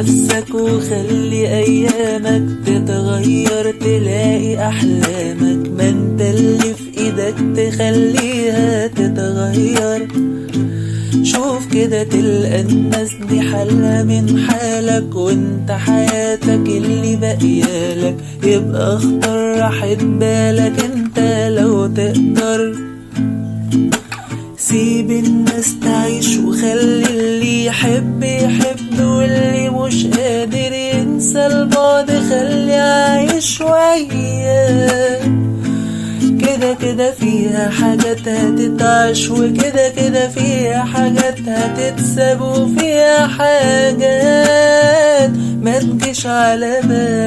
نفسك وخلي ايامك تتغير، تلاقي احلامك ما انت اللي في ايدك تخليها تتغير. شوف كده تلقى الناس دي حالها من حالك، وانت حياتك اللي بقيالك. يبقى اختار راحة بالك انت لو تقدر. سيب الناس تعيش وخلي اللي يحب يحب، واللي مش قادر ينسى البعد خلي عايش شوية. كده كده فيها حاجات هتتعش، وكده كده فيها حاجات هتتساب، وفيها حاجات ما تجيش على بالك.